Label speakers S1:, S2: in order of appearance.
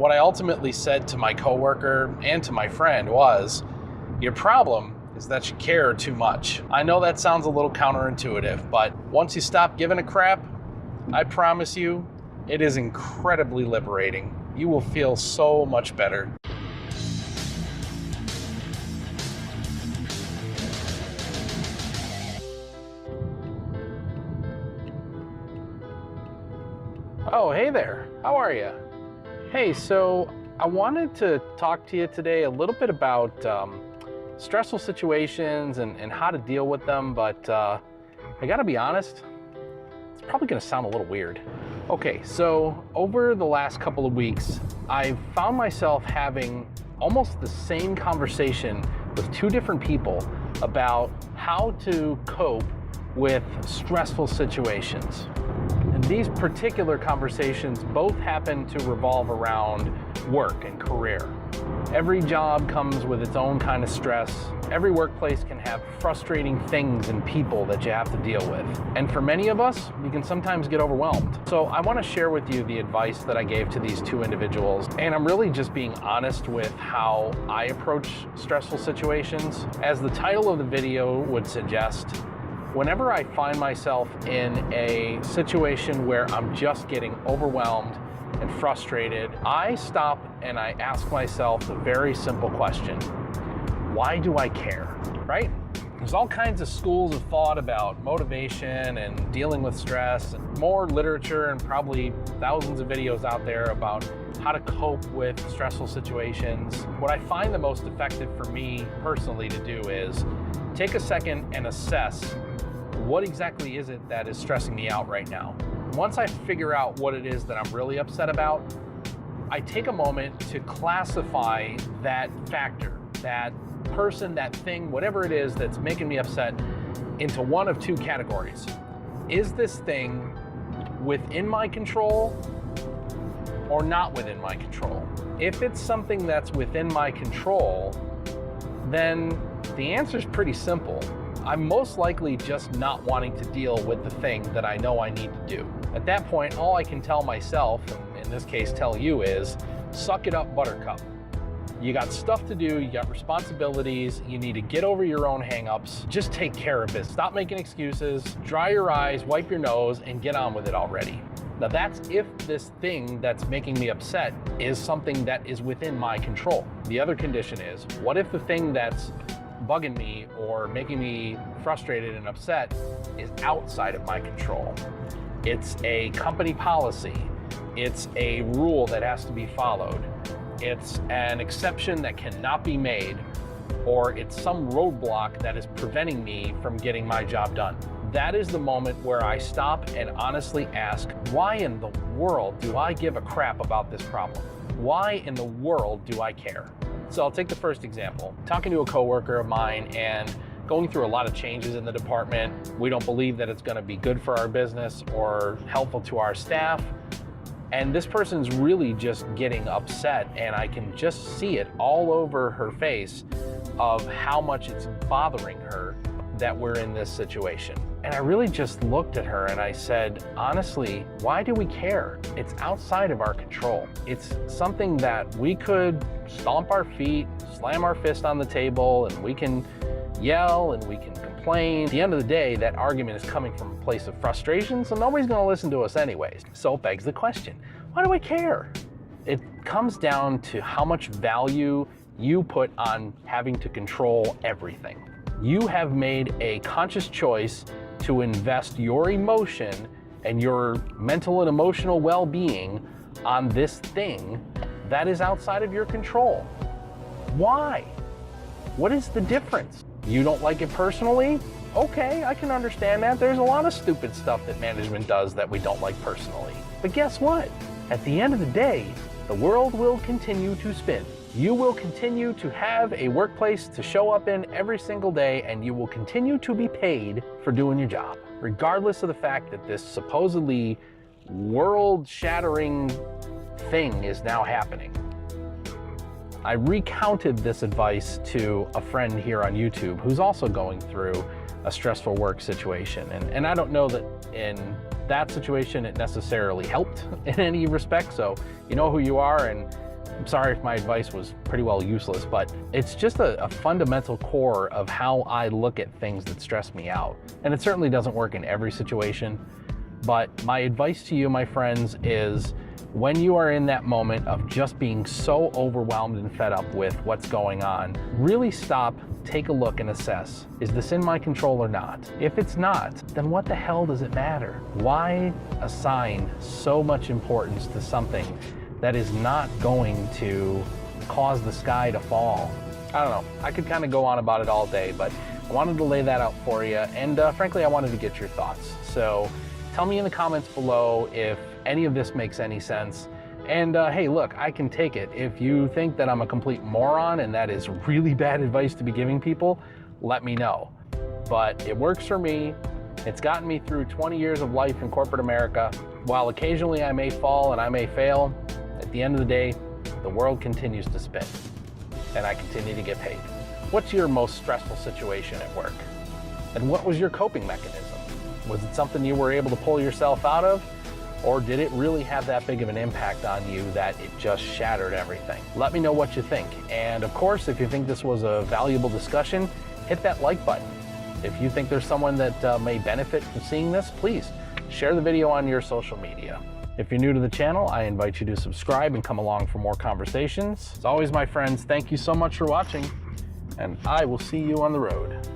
S1: what I ultimately said to my coworker and to my friend was, your problem is that you care too much. I know that sounds a little counterintuitive, but once you stop giving a crap, I promise you, it is incredibly liberating. You will feel so much better. Oh, hey there. How are you? Hey, so I wanted to talk to you today a little bit about stressful situations and how to deal with them, but I gotta be honest, it's probably gonna sound a little weird. Okay, so over the last couple of weeks, I've found myself having almost the same conversation with two different people about how to cope with stressful situations. And these particular conversations both happen to revolve around work and career. Every job comes with its own kind of stress. Every workplace can have frustrating things and people that you have to deal with. And for many of us, you can sometimes get overwhelmed. So I want to share with you the advice that I gave to these two individuals. And I'm really just being honest with how I approach stressful situations. As the title of the video would suggest, whenever I find myself in a situation where I'm just getting overwhelmed and frustrated, I stop and I ask myself a very simple question. Why do I care, right? There's all kinds of schools of thought about motivation and dealing with stress, and more literature and probably thousands of videos out there about how to cope with stressful situations. What I find the most effective for me personally to do is take a second and assess what exactly is it that is stressing me out right now. Once I figure out what it is that I'm really upset about, I take a moment to classify that factor, that person, that thing, whatever it is that's making me upset, into one of two categories. Is this thing within my control or not within my control? If it's something that's within my control, then the answer is pretty simple. I'm most likely just not wanting to deal with the thing that I know I need to do. At that point, all I can tell myself, and in this case tell you, is suck it up, buttercup. You got stuff to do, you got responsibilities, you need to get over your own hangups. Just take care of it. Stop making excuses, dry your eyes, wipe your nose, and get on with it already. Now that's if this thing that's making me upset is something that is within my control. The other condition is, what if the thing that's bugging me or making me frustrated and upset is outside of my control? It's a company policy. It's a rule that has to be followed. It's an exception that cannot be made, or it's some roadblock that is preventing me from getting my job done. That is the moment where I stop and honestly ask, why in the world do I give a crap about this problem? Why in the world do I care? So I'll take the first example. Talking to a coworker of mine and going through a lot of changes in the department. We don't believe that it's going to be good for our business or helpful to our staff. And this person's really just getting upset, and I can just see it all over her face of how much it's bothering her that we're in this situation. And I really just looked at her and I said, honestly, why do we care? It's outside of our control. It's something that we could stomp our feet, slam our fist on the table, and we can yell and we can complain. At the end of the day, that argument is coming from a place of frustration, so nobody's gonna listen to us anyways. So it begs the question, why do I care? It comes down to how much value you put on having to control everything. You have made a conscious choice to invest your emotion and your mental and emotional well-being on this thing that is outside of your control. Why? What is the difference? You don't like it personally? Okay, I can understand that. There's a lot of stupid stuff that management does that we don't like personally. But guess what? At the end of the day, the world will continue to spin. You will continue to have a workplace to show up in every single day, and you will continue to be paid for doing your job, regardless of the fact that this supposedly world-shattering thing is now happening. I recounted this advice to a friend here on YouTube who's also going through a stressful work situation. And I don't know that in that situation it necessarily helped in any respect, so you know who you are, and I'm sorry if my advice was pretty well useless, but it's just a fundamental core of how I look at things that stress me out. And it certainly doesn't work in every situation, but my advice to you, my friends, is when you are in that moment of just being so overwhelmed and fed up with what's going on, really stop, take a look and assess, is this in my control or not? If it's not, then what the hell does it matter? Why assign so much importance to something that is not going to cause the sky to fall? I don't know, I could kind of go on about it all day, but I wanted to lay that out for you, and frankly, I wanted to get your thoughts. So tell me in the comments below if any of this makes any sense. And hey, look, I can take it. If you think that I'm a complete moron and that is really bad advice to be giving people, let me know. But it works for me. It's gotten me through 20 years of life in corporate America. While occasionally I may fall and I may fail, at the end of the day, the world continues to spin and I continue to get paid. What's your most stressful situation at work? And what was your coping mechanism? Was it something you were able to pull yourself out of? Or did it really have that big of an impact on you that it just shattered everything? Let me know what you think. And of course, if you think this was a valuable discussion, hit that like button. If you think there's someone that may benefit from seeing this, please share the video on your social media. If you're new to the channel, I invite you to subscribe and come along for more conversations. As always, my friends, thank you so much for watching, and I will see you on the road.